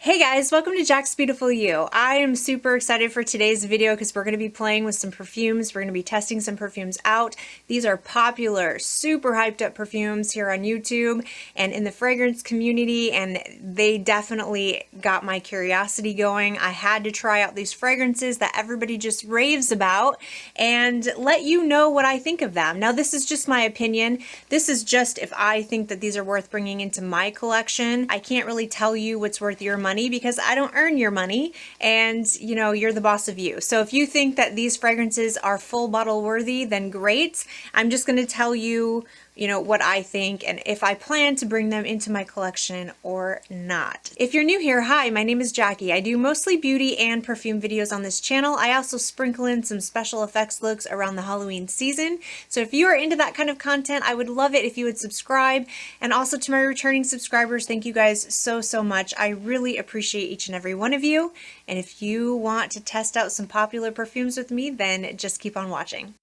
Hey guys, welcome to Jaxbeautifulyou. I am super excited for today's video because we're going to be playing with some perfumes. We're going to be testing some perfumes out. These are popular, super hyped up perfumes here on YouTube and in the fragrance community, and they definitely got my curiosity going. I had to try out these fragrances that everybody just raves about and let you know what I think of them. Now, this is just my opinion. This is just if I think that these are worth bringing into my collection. I can't really tell you what's worth your money because I don't earn your money, and you know, you're the boss of you. So if you think that these fragrances are full bottle worthy, then great. I'm just going to tell you, what I think and if I plan to bring them into my collection or not. If you're new here, hi, my name is Jackie. I do mostly beauty and perfume videos on this channel. I also sprinkle in some special effects looks around the Halloween season. So if you are into that kind of content, I would love it if you would subscribe. And also to my returning subscribers, thank you guys so much. I really appreciate each and every one of you. And if you want to test out some popular perfumes with me, then just keep on watching.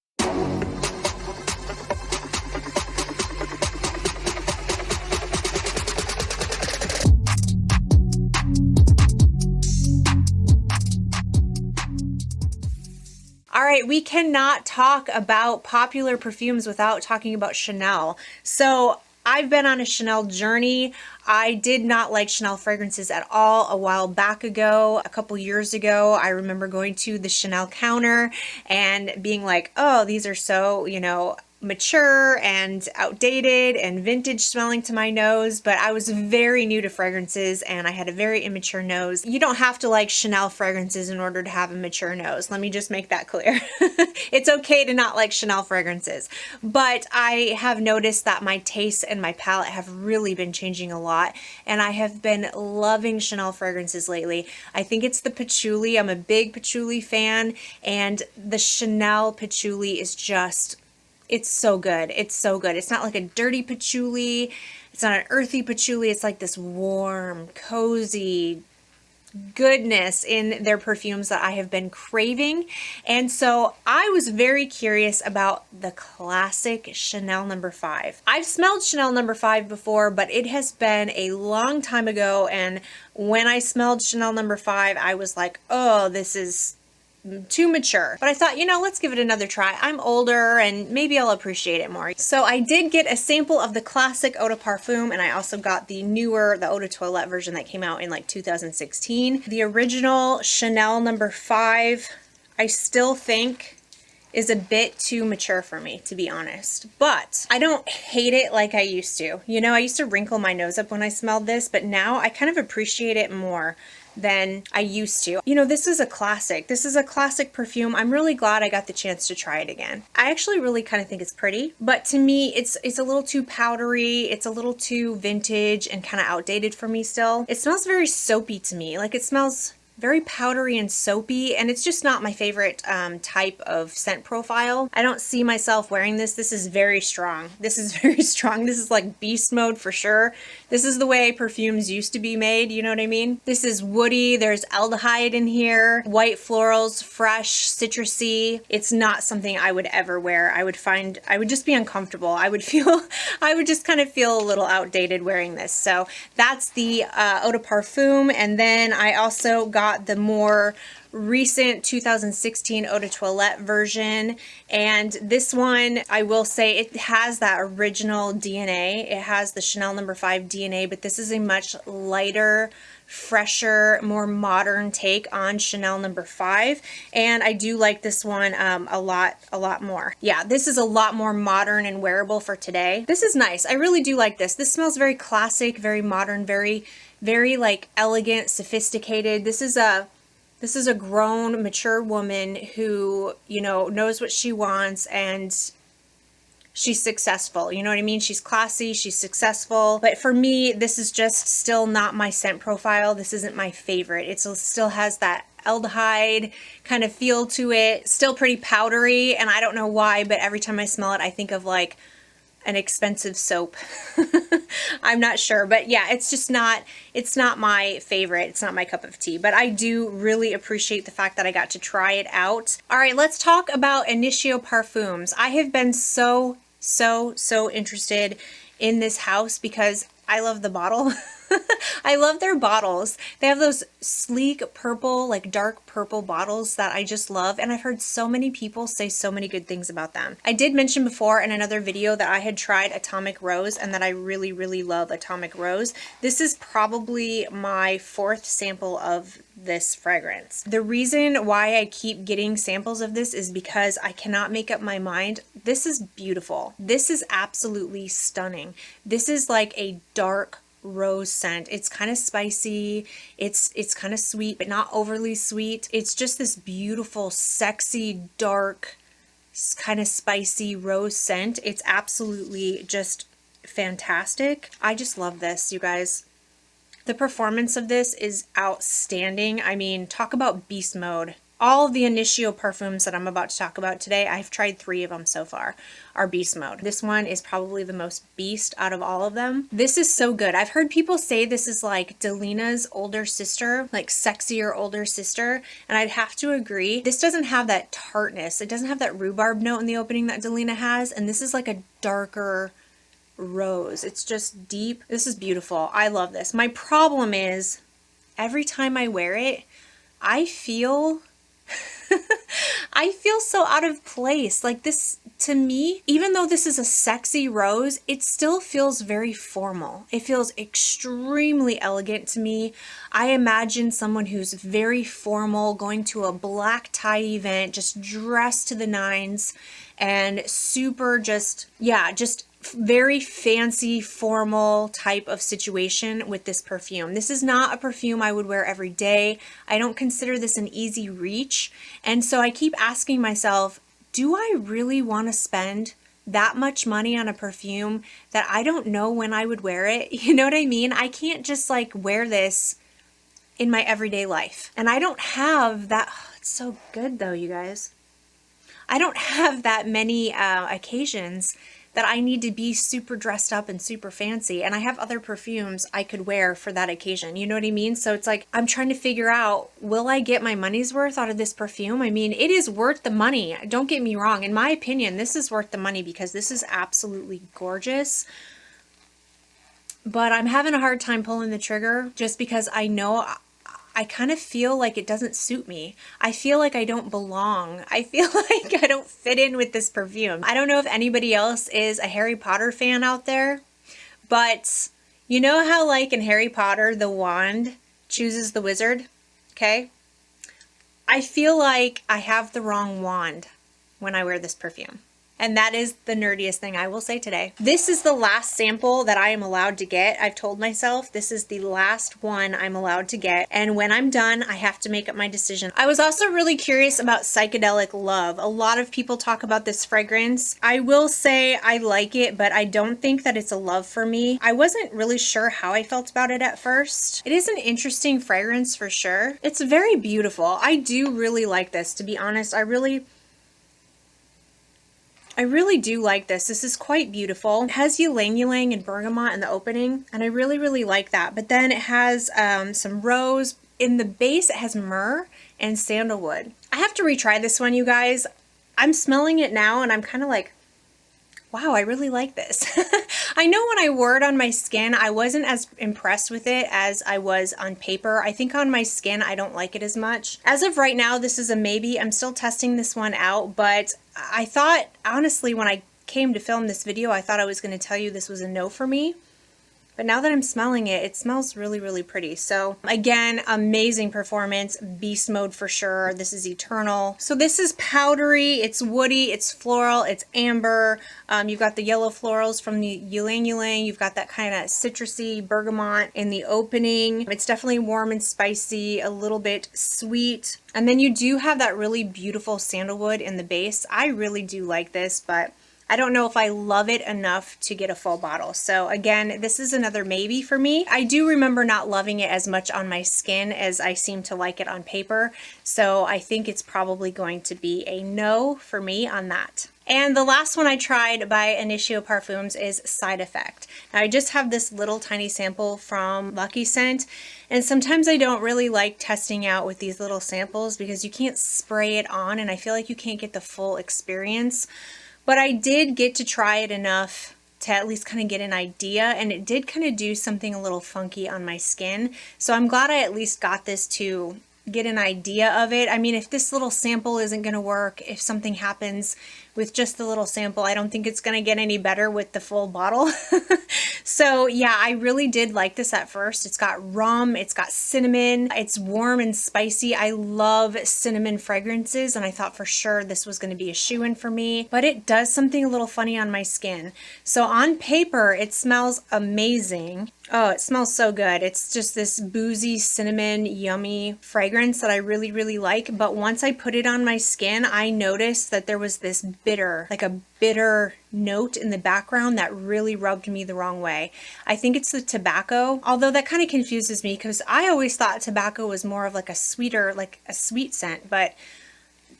All right, we cannot talk about popular perfumes without talking about Chanel. So I've been on a Chanel journey. I did not like Chanel fragrances at all a while back ago. A couple years ago, I remember going to the Chanel counter and being like, oh, these are so, mature and outdated and vintage smelling to my nose, but I was very new to fragrances and I had a very immature nose. You don't have to like Chanel fragrances in order to have a mature nose. Let me just make that clear. It's okay to not like Chanel fragrances, but I have noticed that my taste and my palette have really been changing a lot, and I have been loving Chanel fragrances lately. I think it's the patchouli. I'm a big patchouli fan, and the Chanel patchouli is just, it's so good. It's so good. It's not like a dirty patchouli. It's not an earthy patchouli. It's like this warm, cozy goodness in their perfumes that I have been craving. And so I was very curious about the classic Chanel No. 5. I've smelled Chanel No. 5 before, but it has been a long time ago. And when I smelled Chanel No. 5, I was like, oh, this is too mature. But I thought, let's give it another try. I'm older and maybe I'll appreciate it more. So I did get a sample of the classic Eau de Parfum, and I also got the newer, the Eau de Toilette version that came out in like 2016. The original Chanel No. 5, I still think is a bit too mature for me, to be honest. But I don't hate it like I used to. I used to wrinkle my nose up when I smelled this, but now I kind of appreciate it more than I used to. This is a classic. This is a classic perfume. I'm really glad I got the chance to try it again. I actually really kind of think it's pretty, but to me, it's a little too powdery. It's a little too vintage and kind of outdated for me still. It smells very soapy to me. Like, it smells very powdery and soapy, and it's just not my favorite type of scent profile. I don't see myself wearing this. This is very strong. This is very strong. This is like beast mode for sure. This is the way perfumes used to be made, you know what I mean? This is woody. There's aldehyde in here, white florals, fresh, citrusy. It's not something I would ever wear. I would just be uncomfortable. I would just kind of feel a little outdated wearing this. So that's the Eau de Parfum, and then I also got the more recent 2016 Eau de Toilette version, and this one, I will say, it has that original DNA. It has the Chanel No. 5 DNA, but this is a much lighter, fresher, more modern take on Chanel No. 5, and I do like this one a lot more. Yeah, this is a lot more modern and wearable for today. This is nice. I really do like this. This smells very classic, very modern, very like elegant, sophisticated. This is a grown, mature woman who, knows what she wants, and she's successful. You know what I mean? She's classy, she's successful. But for me, this is just still not my scent profile. This isn't my favorite. It still has that aldehyde kind of feel to it. Still pretty powdery, and I don't know why, but every time I smell it, I think of like an expensive soap. I'm not sure, but yeah, it's not my favorite. It's not my cup of tea, but I do really appreciate the fact that I got to try it out. All right, let's talk about Initio Parfums. I have been so interested in this house because I love the bottle. I love their bottles. They have those sleek purple, like dark purple bottles that I just love, and I've heard so many people say so many good things about them. I did mention before in another video that I had tried Atomic Rose and that I really, really love Atomic Rose. This is probably my 4th sample of this fragrance. The reason why I keep getting samples of this is because I cannot make up my mind. This is beautiful. This is absolutely stunning. This is like a dark rose scent. It's kind of spicy, it's kind of sweet, but not overly sweet. It's just this beautiful, sexy, dark, kind of spicy rose scent. It's absolutely just fantastic. I just love this, you guys. The performance of this is outstanding. I mean, talk about beast mode. All of the Initio perfumes that I'm about to talk about today, I've tried 3 of them so far, are beast mode. This one is probably the most beast out of all of them. This is so good. I've heard people say this is like Delina's older sister, like sexier older sister, and I'd have to agree. This doesn't have that tartness. It doesn't have that rhubarb note in the opening that Delina has, and this is like a darker rose. It's just deep. This is beautiful. I love this. My problem is every time I wear it, I feel I feel so out of place. Like this, to me, even though this is a sexy rose, it still feels very formal. It feels extremely elegant to me. I imagine someone who's very formal going to a black tie event, just dressed to the nines and super just, yeah, just very fancy, formal type of situation with this perfume. This is not a perfume I would wear every day. I don't consider this an easy reach. And so I keep asking myself, do I really want to spend that much money on a perfume that I don't know when I would wear it? You know what I mean? I can't just like wear this in my everyday life. And I don't have that. Oh, it's so good though, you guys. I don't have that many occasions that I need to be super dressed up and super fancy. And I have other perfumes I could wear for that occasion. You know what I mean? So it's like, I'm trying to figure out, will I get my money's worth out of this perfume? I mean, it is worth the money. Don't get me wrong. In my opinion, this is worth the money because this is absolutely gorgeous. But I'm having a hard time pulling the trigger just because I know I kind of feel like it doesn't suit me. I feel like I don't belong. I feel like I don't fit in with this perfume. I don't know if anybody else is a Harry Potter fan out there, but you know how like in Harry Potter, the wand chooses the wizard? Okay. I feel like I have the wrong wand when I wear this perfume. And that is the nerdiest thing I will say today. This is the last sample that I am allowed to get. I've told myself this is the last one I'm allowed to get. And when I'm done, I have to make up my decision. I was also really curious about Psychedelic Love. A lot of people talk about this fragrance. I will say I like it, but I don't think that it's a love for me. I wasn't really sure how I felt about it at first. It is an interesting fragrance for sure. It's very beautiful. I do really like this, to be honest. I really do like this. This is quite beautiful. It has ylang ylang and bergamot in the opening, and I really, really like that. But then it has some rose. In the base, it has myrrh and sandalwood. I have to retry this one, you guys. I'm smelling it now, and I'm kind of like, wow, I really like this. I know when I wore it on my skin, I wasn't as impressed with it as I was on paper. I think on my skin, I don't like it as much. As of right now, this is a maybe. I'm still testing this one out, but I thought, honestly, when I came to film this video, I thought I was going to tell you this was a no for me. But now that I'm smelling it, it smells really, really pretty. So again, amazing performance, beast mode for sure. This is eternal. So this is powdery, it's woody, it's floral, it's amber. You've got the yellow florals from the ylang ylang. You've got that kind of citrusy bergamot in the opening. It's definitely warm and spicy, a little bit sweet. And then you do have that really beautiful sandalwood in the base. I really do like this, but I don't know if I love it enough to get a full bottle. So again, this is another maybe for me. I do remember not loving it as much on my skin as I seem to like it on paper. So I think it's probably going to be a no for me on that. And the last one I tried by Initio Parfums is Side Effect. Now I just have this little tiny sample from Lucky Scent, and sometimes I don't really like testing out with these little samples because you can't spray it on and I feel like you can't get the full experience. But I did get to try it enough to at least kind of get an idea, and it did kind of do something a little funky on my skin. So I'm glad I at least got this to get an idea of it. I mean, if this little sample isn't going to work, if something happens with just the little sample, I don't think it's going to get any better with the full bottle. So yeah, I really did like this at first. It's got rum, it's got cinnamon, it's warm and spicy. I love cinnamon fragrances, and I thought for sure this was going to be a shoo-in for me, but it does something a little funny on my skin. So on paper, it smells amazing. Oh, it smells so good. It's just this boozy, cinnamon, yummy fragrance that I really, really like. But once I put it on my skin, I noticed that there was this bitter, like a bitter note in the background that really rubbed me the wrong way. I think it's the tobacco, although that kind of confuses me because I always thought tobacco was more of like a sweeter, like a sweet scent, but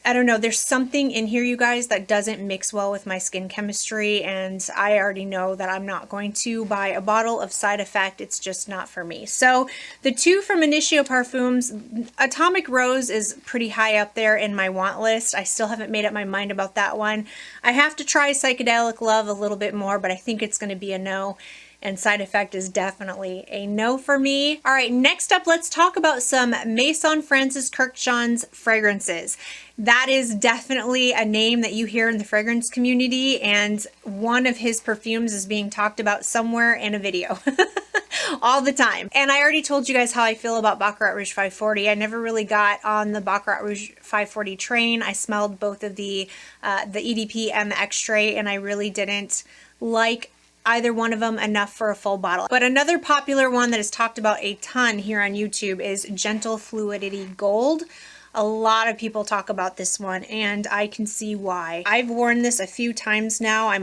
I don't know, there's something in here, you guys, that doesn't mix well with my skin chemistry, and I already know that I'm not going to buy a bottle of Side Effect. It's just not for me. So the two from Initio Parfums, Atomic Rose is pretty high up there in my want list. I still haven't made up my mind about that one. I have to try Psychedelic Love a little bit more, but I think it's going to be a no. And Side Effect is definitely a no for me. All right, next up, let's talk about some Maison Francis Kurkdjian's fragrances. That is definitely a name that you hear in the fragrance community, and one of his perfumes is being talked about somewhere in a video. All the time. And I already told you guys how I feel about Baccarat Rouge 540. I never really got on the Baccarat Rouge 540 train. I smelled both of the EDP and the X-Ray, and I really didn't like either one of them enough for a full bottle. But another popular one that is talked about a ton here on YouTube is Gentle Fluidity Gold. A lot of people talk about this one, and I can see why. I've worn this a few times now. I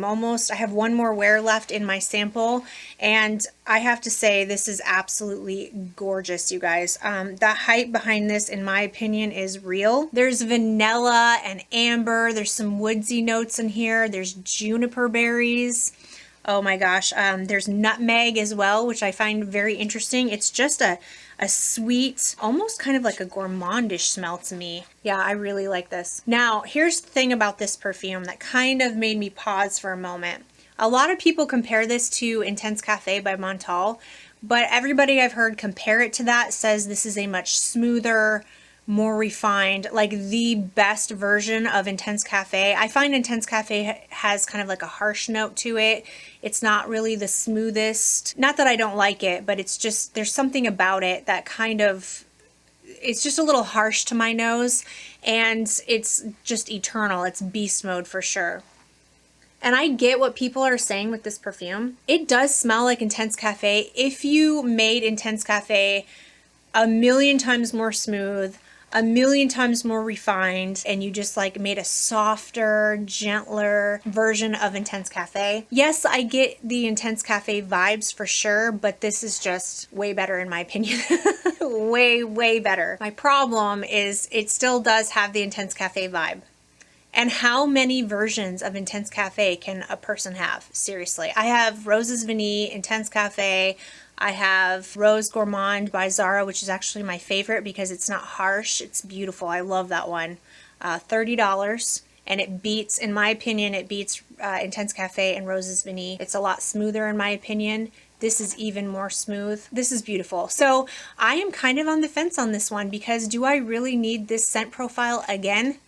have one more wear left in my sample, and I have to say this is absolutely gorgeous, you guys. The hype behind this, in my opinion, is real. There's vanilla and amber. There's some woodsy notes in here. There's juniper berries. Oh my gosh, there's nutmeg as well, which I find very interesting. It's just a sweet, almost kind of like a gourmandish smell to me. Yeah, I really like this. Now, here's the thing about this perfume that kind of made me pause for a moment. A lot of people compare this to Intense Cafe by Montal, but everybody I've heard compare it to that says this is a much smoother, more refined, like the best version of Intense Cafe. I find Intense Cafe has kind of like a harsh note to it. It's not really the smoothest. Not that I don't like it, but it's just, there's something about it that kind of, it's just a little harsh to my nose, and it's just eternal. It's beast mode for sure. And I get what people are saying with this perfume. It does smell like Intense Cafe. If you made Intense Cafe a million times more smooth, a million times more refined, and you just like made a softer, gentler version of Intense Cafe. Yes, I get the Intense Cafe vibes for sure, but this is just way better in my opinion. Way, way better. My problem is it still does have the Intense Cafe vibe. And how many versions of Intense Cafe can a person have? Seriously. I have Roses Vanille, Intense Cafe. I have Rose Gourmand by Zara, which is actually my favorite because it's not harsh. It's beautiful. I love that one. $30. And it beats, in my opinion, it beats Intense Cafe and Roses Vanille. It's a lot smoother in my opinion. This is even more smooth. This is beautiful. So I am kind of on the fence on this one because do I really need this scent profile again?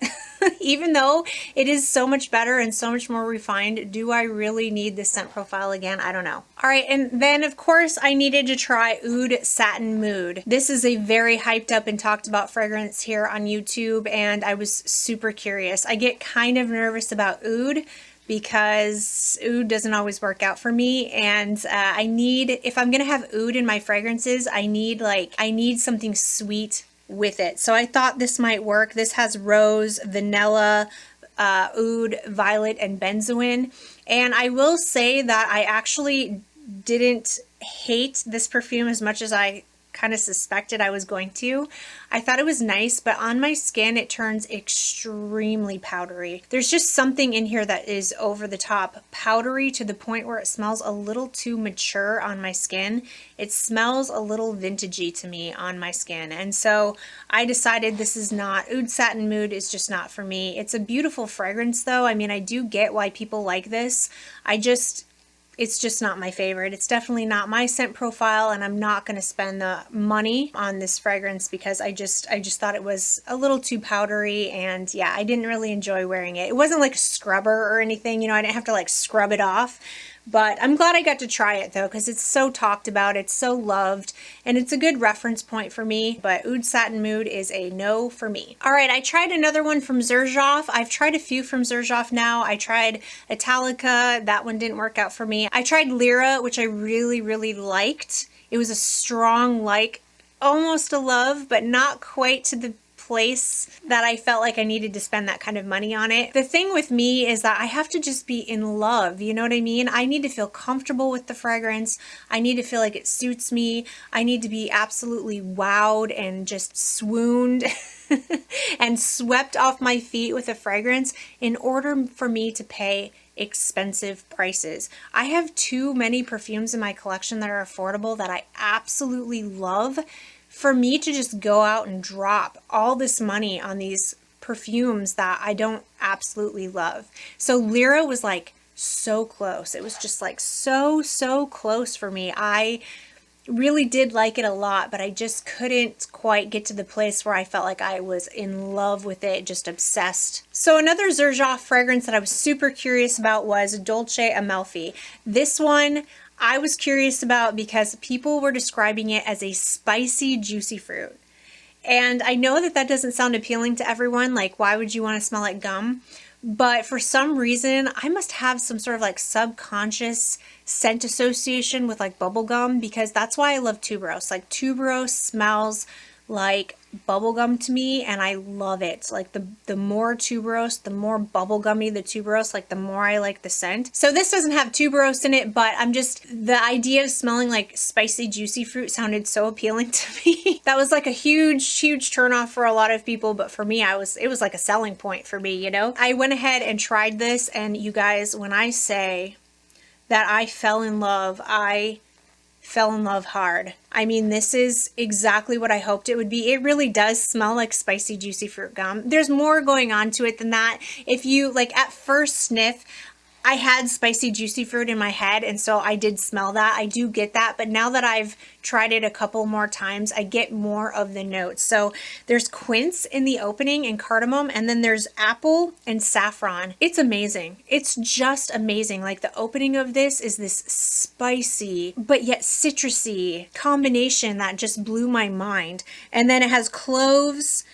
Even though it is so much better and so much more refined, do I really need this scent profile again? I don't know. All right, and then of course I needed to try Oud Satin Mood. This is a very hyped up and talked about fragrance here on YouTube, and I was super curious. I get kind of nervous about Oud because Oud doesn't always work out for me, and I need, if I'm gonna have Oud in my fragrances, I need something sweet with it. So I thought this might work. This has rose, vanilla, oud, violet, and benzoin. And I will say that I actually didn't hate this perfume as much as I kind of suspected I was going to. I thought it was nice, but on my skin it turns extremely powdery. There's just something in here that is over the top powdery to the point where it smells a little too mature on my skin. It smells a little vintagey to me on my skin, and so I decided this is not, Oud Satin Mood is just not for me. It's a beautiful fragrance though. I mean, I do get why people like this. it's just not my favorite. It's definitely not my scent profile, and I'm not going to spend the money on this fragrance because I just thought it was a little too powdery, and yeah, I didn't really enjoy wearing it. It wasn't like a scrubber or anything, you know, I didn't have to like scrub it off. But I'm glad I got to try it though, because it's so talked about, it's so loved, and it's a good reference point for me. But Oud Satin Mood is a no for me. All right, I tried another one from XERJOFF. I've tried a few from XERJOFF now. I tried Italica, that one didn't work out for me. I tried Lyra, which I really, really liked. It was a strong, like, almost a love, but not quite to the place that I felt like I needed to spend that kind of money on it. The thing with me is that I have to just be in love, you know what I mean? I need to feel comfortable with the fragrance. I need to feel like it suits me. I need to be absolutely wowed and just swooned and swept off my feet with a fragrance in order for me to pay expensive prices. I have too many perfumes in my collection that are affordable that I absolutely love for me to just go out and drop all this money on these perfumes that I don't absolutely love. So Lyra was like so close. It was just like so close for me. I really did like it a lot, but I just couldn't quite get to the place where I felt like I was in love with it, just obsessed. So another XERJOFF fragrance that I was super curious about was Dolce Amalfi. This one I was curious about because people were describing it as a spicy, juicy fruit. And I know that that doesn't sound appealing to everyone, like why would you want to smell like gum? But for some reason, I must have some sort of like subconscious scent association with like bubble gum, because that's why I love tuberose. Like tuberose smells like bubblegum to me, and I love it. Like the more tuberose, the more bubblegummy the tuberose, like the more I like the scent. So this doesn't have tuberose in it, but the idea of smelling like spicy juicy fruit sounded so appealing to me. That was like a huge turn off for a lot of people, but for me, it was like a selling point for me, you know? I went ahead and tried this, and you guys, when I say that I fell in love, I fell in love hard. I mean, this is exactly what I hoped it would be. It really does smell like spicy, juicy fruit gum. There's more going on to it than that. If you, like, at first sniff, I had spicy, juicy fruit in my head, and so I did smell that. I do get that, but now that I've tried it a couple more times, I get more of the notes. So there's quince in the opening and cardamom, and then there's apple and saffron. It's amazing. It's just amazing. Like the opening of this is this spicy, but yet citrusy combination that just blew my mind. And then it has cloves,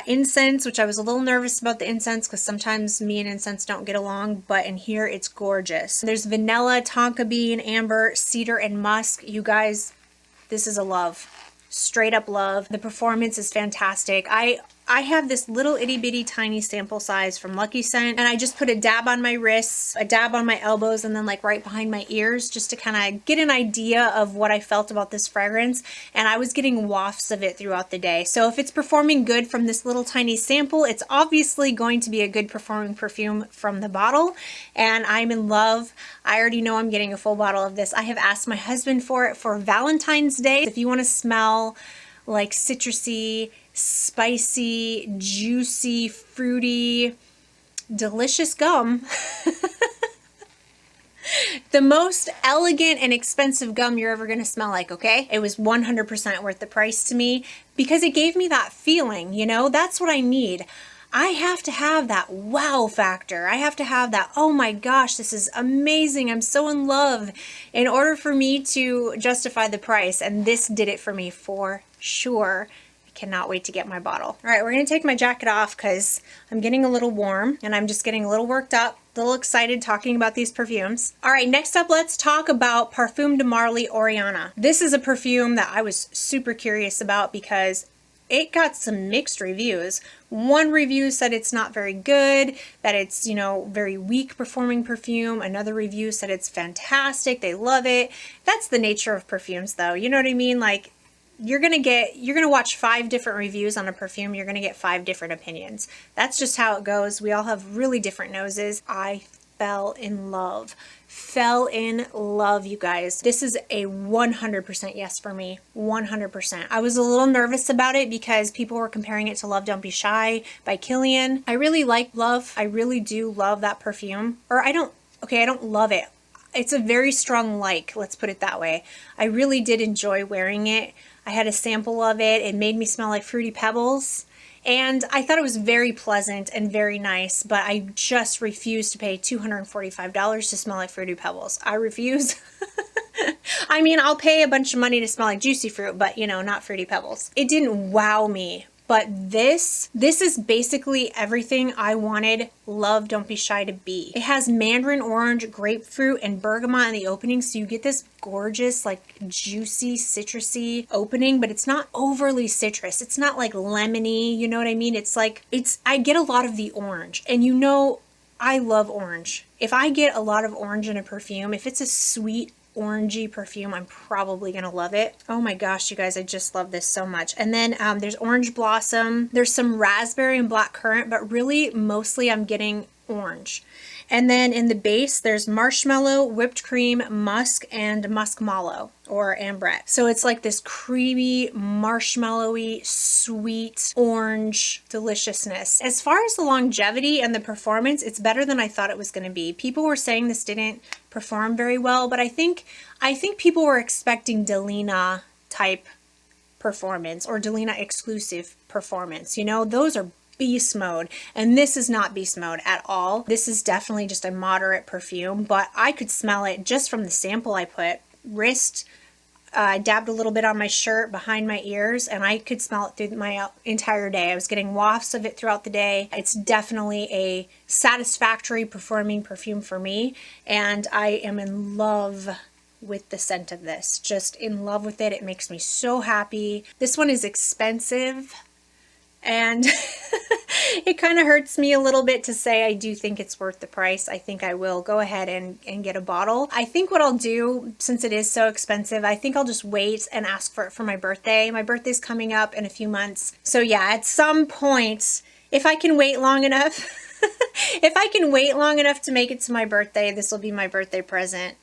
incense, which I was a little nervous about the incense because sometimes me and incense don't get along, but in here it's gorgeous. There's vanilla, tonka bean, amber, cedar, and musk. You guys, this is a love. Straight up love. The performance is fantastic. I have this little itty bitty tiny sample size from Lucky Scent, and I just put a dab on my wrists, a dab on my elbows, and then like right behind my ears just to kind of get an idea of what I felt about this fragrance. And I was getting wafts of it throughout the day. So if it's performing good from this little tiny sample, it's obviously going to be a good performing perfume from the bottle. And I'm in love. I already know I'm getting a full bottle of this. I have asked my husband for it for Valentine's Day. If you want to smell like citrusy, spicy, juicy, fruity, delicious gum. The most elegant and expensive gum you're ever going to smell like, okay? It was 100% worth the price to me because it gave me that feeling, you know? That's what I need. I have to have that wow factor. I have to have that, oh my gosh, this is amazing. I'm so in love in order for me to justify the price. And this did it for me for sure. Cannot wait to get my bottle. All right, we're gonna take my jacket off because I'm getting a little warm and I'm just getting a little worked up, a little excited talking about these perfumes. All right, next up, let's talk about Parfums de Marly Oriana. This is a perfume that I was super curious about because it got some mixed reviews. One review said it's not very good, that it's, you know, very weak performing perfume. Another review said it's fantastic, they love it. That's the nature of perfumes though, you know what I mean? Like, you're gonna watch 5 different reviews on a perfume, you're gonna get 5 different opinions. That's just how it goes. We all have really different noses. I fell in love. Fell in love, you guys. This is a 100% yes for me. 100%. I was a little nervous about it because people were comparing it to Love Don't Be Shy by Kilian. I really like Love. I really do love that perfume. Or I don't love it. it's a very strong like, let's put it that way. I really did enjoy wearing it. I had a sample of it. It made me smell like Fruity Pebbles. And I thought it was very pleasant and very nice, but I just refuse to pay $245 to smell like Fruity Pebbles. I refuse. I mean, I'll pay a bunch of money to smell like Juicy Fruit, but you know, not Fruity Pebbles. It didn't wow me, but this is basically everything I wanted Love Don't Be Shy to be. It has mandarin orange, grapefruit, and bergamot in the opening, so you get this gorgeous, like juicy, citrusy opening, but it's not overly citrus. It's not like lemony, you know what I mean? It's like, I get a lot of the orange, and you know, I love orange. If I get a lot of orange in a perfume, if it's a sweet, orangey perfume, I'm probably gonna love it. Oh my gosh, you guys, I just love this so much. And then there's orange blossom, there's some raspberry and black currant, but really mostly I'm getting orange. And then in the base, there's marshmallow, whipped cream, musk, and musk mallow or ambrette. So it's like this creamy, marshmallowy, sweet, orange deliciousness. As far as the longevity and the performance, it's better than I thought it was going to be. People were saying this didn't perform very well, but I think people were expecting Delina type performance or Delina exclusive performance. You know, those are beast mode, and this is not beast mode at all. This is definitely just a moderate perfume, but I could smell it just from the sample I put. Wrist, I dabbed a little bit on my shirt behind my ears, and I could smell it through my entire day. I was getting wafts of it throughout the day. It's definitely a satisfactory performing perfume for me, and I am in love with the scent of this. Just in love with it. It makes me so happy. This one is expensive, and it kind of hurts me a little bit to say I do think it's worth the price. I think I will go ahead and get a bottle. I think what I'll do, since it is so expensive, I think I'll just wait and ask for it for my birthday. My birthday's coming up in a few months. So yeah, at some point, if I can wait long enough, if I can wait long enough to make it to my birthday, this will be my birthday present.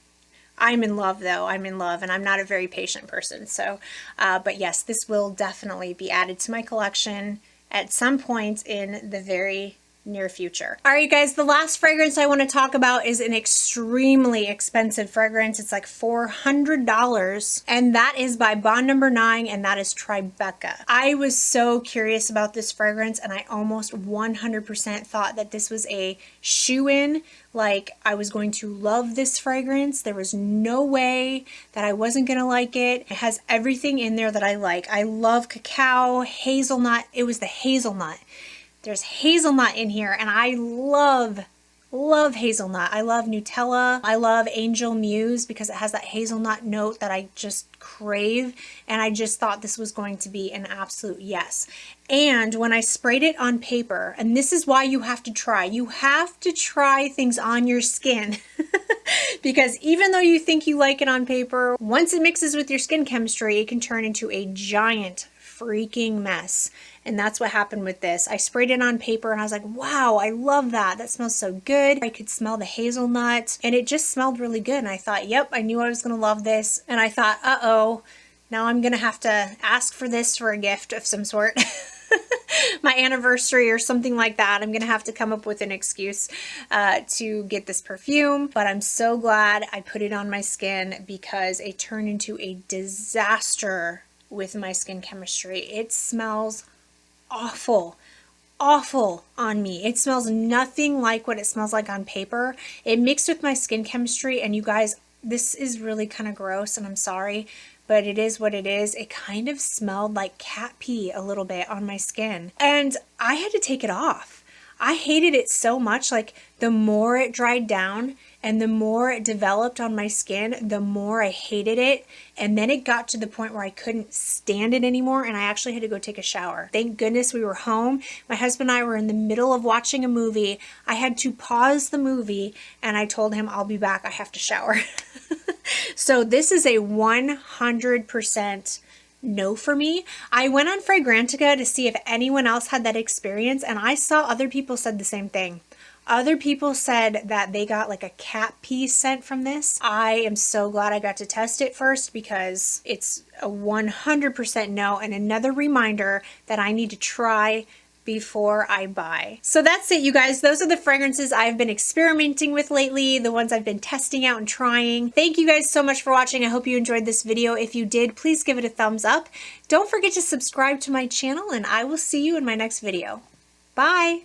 I'm in love though. I'm in love, and I'm not a very patient person. So, but yes, this will definitely be added to my collection at some point in the very near future. All right, you guys, the last fragrance I want to talk about is an extremely expensive fragrance. It's like $400, and that is by Bond Number 9, and that is Tribeca. I was so curious about this fragrance, and I almost 100% thought that this was a shoe-in. Like, I was going to love this fragrance. There was no way that I wasn't going to like it. It has everything in there that I like. I love cacao, hazelnut. It was the hazelnut. There's hazelnut in here, and I love hazelnut. I love Nutella. I love Angel Muse because it has that hazelnut note that I just crave, and I just thought this was going to be an absolute yes. And when I sprayed it on paper, and this is why you have to try things on your skin because even though you think you like it on paper, once it mixes with your skin chemistry, it can turn into a giant freaking mess. And that's what happened with this. I sprayed it on paper and I was like, wow, I love that. That smells so good. I could smell the hazelnut, and it just smelled really good. And I thought, yep, I knew I was going to love this. And I thought, uh-oh, now I'm going to have to ask for this for a gift of some sort. My anniversary or something like that. I'm going to have to come up with an excuse to get this perfume. But I'm so glad I put it on my skin because it turned into a disaster with my skin chemistry. It smells awful on me. It smells nothing like what it smells like on paper. It mixed with my skin chemistry, and you guys, this is really kind of gross, and I'm sorry, but it is what it is. It kind of smelled like cat pee a little bit on my skin, and I had to take it off. I hated it so much. Like, the more it dried down and the more it developed on my skin, the more I hated it. And then it got to the point where I couldn't stand it anymore, and I actually had to go take a shower. Thank goodness we were home. My husband and I were in the middle of watching a movie. I had to pause the movie, and I told him, I'll be back. I have to shower. So this is a 100% no for me. I went on Fragrantica to see if anyone else had that experience, and I saw other people said the same thing. Other people said that they got like a cat pee scent from this. I am so glad I got to test it first because it's a 100% no, and another reminder that I need to try before I buy. So that's it, you guys. Those are the fragrances I've been experimenting with lately, the ones I've been testing out and trying. Thank you guys so much for watching. I hope you enjoyed this video. If you did, please give it a thumbs up. Don't forget to subscribe to my channel, and I will see you in my next video. Bye!